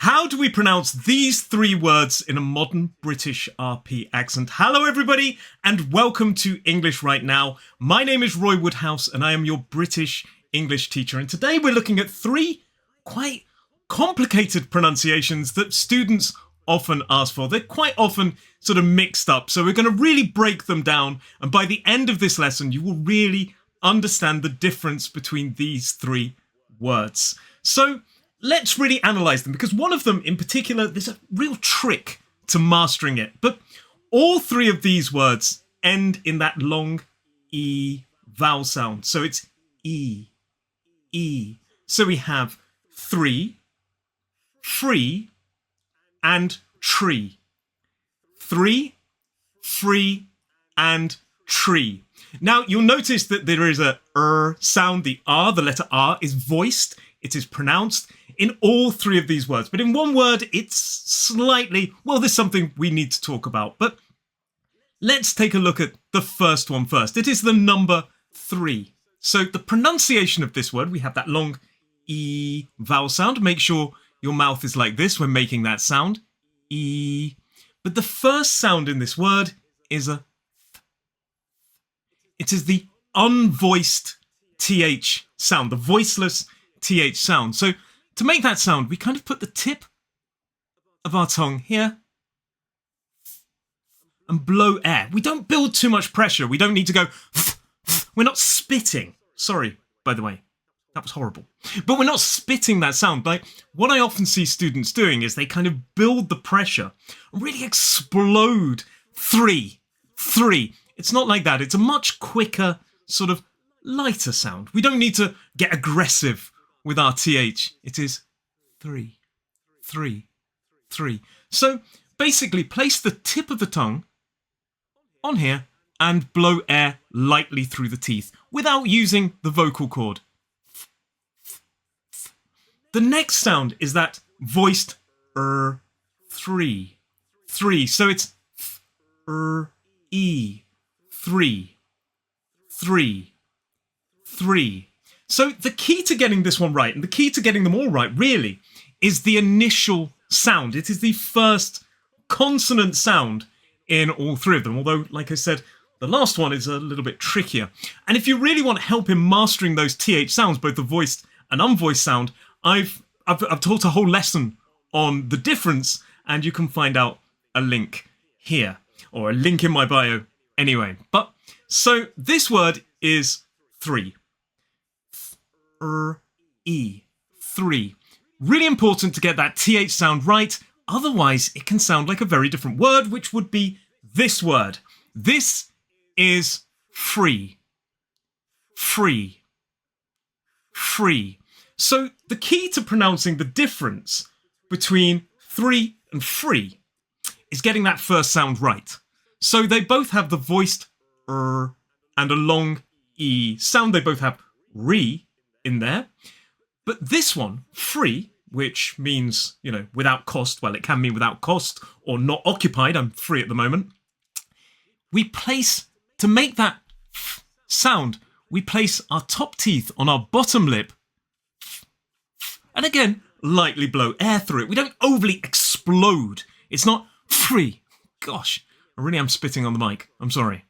How do we pronounce these three words in a modern British RP accent? Hello everybody and welcome to English Right Now. My name is Roy Woodhouse and I am your British English teacher, and today we're looking at three quite complicated pronunciations that students often ask for. They're quite often sort of mixed up, so we're going to really break them down, and by the end of this lesson you will really understand the difference between these three words. So let's really analyse them, because one of them in particular, there's a real trick to mastering it. But all three of these words end in that long E vowel sound. So it's E, E. So we have three, free, and tree. Three, free, and tree. Now you'll notice that there is a sound. The R, the letter R, is voiced. It is pronounced in all three of these words, but in one word it's slightly, well, there's something we need to talk about. But let's take a look at the first one first. It is the number 3. So the pronunciation of this word, we have that long E vowel sound. Make sure your mouth is like this when making that sound, E. But the first sound in this word is a th. It is the unvoiced TH sound, the voiceless TH sound. So to make that sound, we kind of put the tip of our tongue here and blow air. We don't build too much pressure. We don't need to go, we're not spitting. Sorry, by the way, that was horrible. But we're not spitting that sound. Like, what I often see students doing is they kind of build the pressure and really explode. Three. It's not like that. It's a much quicker, sort of lighter sound. We don't need to get aggressive with our TH. It is 3. So basically place the tip of the tongue on here and blow air lightly through the teeth without using the vocal cord. The next sound is that voiced 3. So it's E. 3. So the key to getting this one right, and the key to getting them all right, really, is the initial sound. It is the first consonant sound in all three of them, although, like I said, the last one is a little bit trickier. And if you really want help in mastering those TH sounds, both the voiced and unvoiced sound, I've taught a whole lesson on the difference, and you can find out a link here, or a link in my bio anyway. But so this word is 3. E. 3. Really important to get that TH sound right, otherwise it can sound like a very different word, which would be this word. This is free. So the key to pronouncing the difference between 3 and free is getting that first sound right. So they both have the voiced and a long E sound. They both have re in there. But this one, free, which means, you know, without cost, well, it can mean without cost or not occupied. I'm free at the moment. We place, to make that sound, we place our top teeth on our bottom lip and again, lightly blow air through it. We don't overly explode. It's not free. Gosh, I really am spitting on the mic. I'm sorry.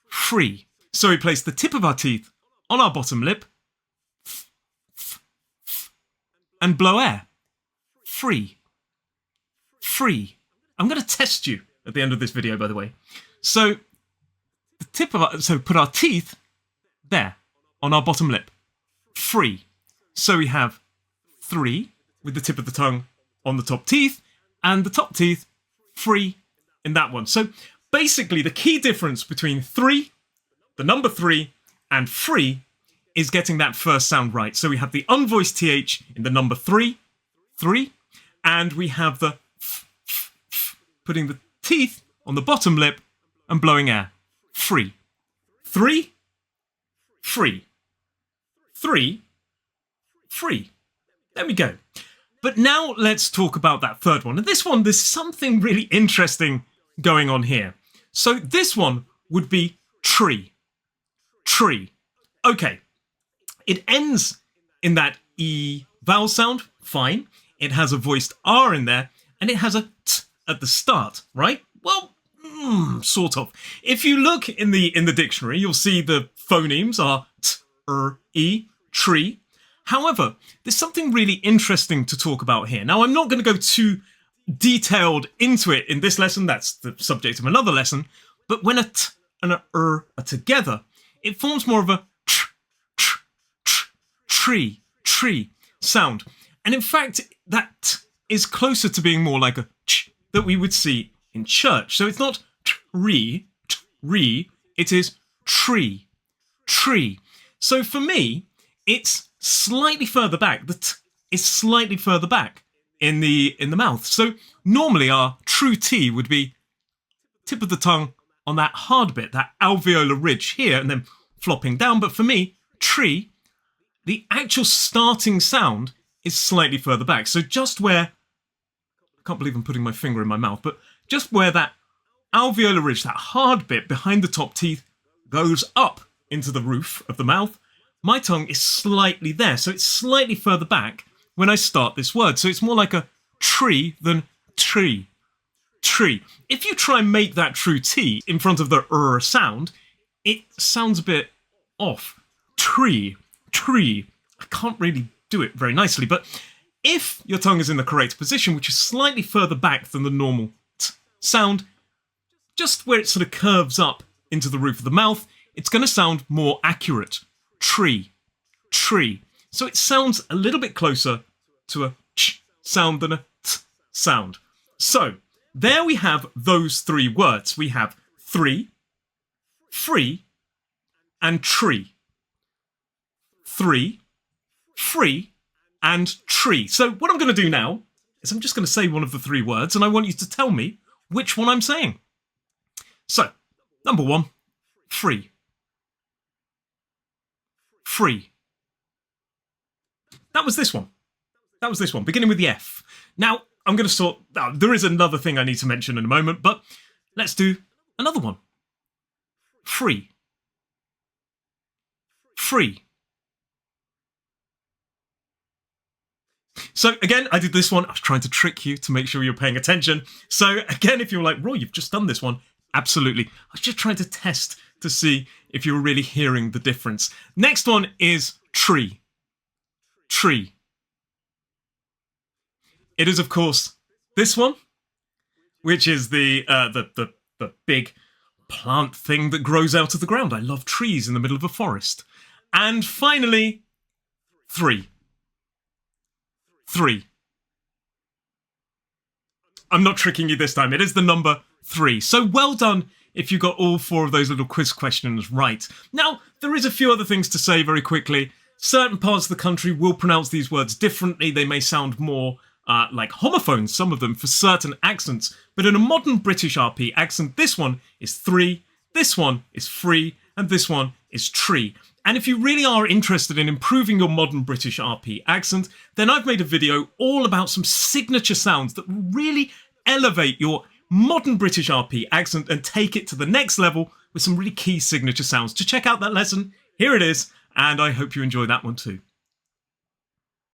Free. So we place the tip of our teeth on our bottom lip and blow air. Free. I'm going to test you at the end of this video, by the way. So the tip of our, so put our teeth there on our bottom lip. Free. So we have 3 with the tip of the tongue on the top teeth, and the top teeth free in that one. So basically the key difference between 3, the number 3, and free is getting that first sound right. So we have the unvoiced TH in the number 3, and we have the putting the teeth on the bottom lip and blowing air. Free. 3, free. 3, free. There we go. But now let's talk about that third one. And this one, there's something really interesting going on here. So this one would be tree. Okay. It ends in that E vowel sound, fine. it has a voiced R in there, and it has a T at the start, right? Well, sort of. If you look in the dictionary, you'll see the phonemes are T, E, tree. However, there's something really interesting to talk about here. Now, I'm not going to go too detailed into it in this lesson. That's the subject of another lesson. But when a T and a are together, it forms more of a tree sound. And in fact, that T is closer to being more like a ch that we would see in church. So it's not tree, it is tree. So for me, it's slightly further back. The T is slightly further back in the mouth. So normally our true T would be tip of the tongue on that hard bit, that alveolar ridge here, and then flopping down. But for me, tree, the actual starting sound is slightly further back. So just where, I can't believe I'm putting my finger in my mouth, but just where that alveolar ridge, that hard bit behind the top teeth, goes up into the roof of the mouth, my tongue is slightly there. So it's slightly further back when I start this word. So it's more like a tree than tree. If you try and make that true T in front of the sound, it sounds a bit off. Tree. I can't really do it very nicely, but if your tongue is in the correct position, which is slightly further back than the normal T sound, just where it sort of curves up into the roof of the mouth, it's going to sound more accurate. Tree. So it sounds a little bit closer to a ch sound than a t sound. So there we have those three words. We have three, free, and tree. Three, free, and tree. So what I'm going to do now is I'm just going to say one of the three words, and I want you to tell me which one I'm saying. So, number one, free. That was this one. Beginning with the F. Now, I'm going to there is another thing I need to mention in a moment, but let's do another one. Free. So again, I did this one. I was trying to trick you to make sure you're paying attention. So again, if you're like, Roy, you've just done this one. Absolutely. I was just trying to test to see if you were really hearing the difference. Next one is tree. It is, of course, this one, which is the big plant thing that grows out of the ground. I love trees in the middle of a forest. And finally, three. I'm not tricking you this time. It is the number 3. So well done if you got all 4 of those little quiz questions right. Now, there is a few other things to say very quickly. Certain parts of the country will pronounce these words differently. They may sound more like homophones, some of them, for certain accents. But in a modern British RP accent, this one is 3, this one is free, and this one is tree. And if you really are interested in improving your modern British RP accent, then I've made a video all about some signature sounds that really elevate your modern British RP accent and take it to the next level with some really key signature sounds. To check out that lesson, here it is, and I hope you enjoy that one too.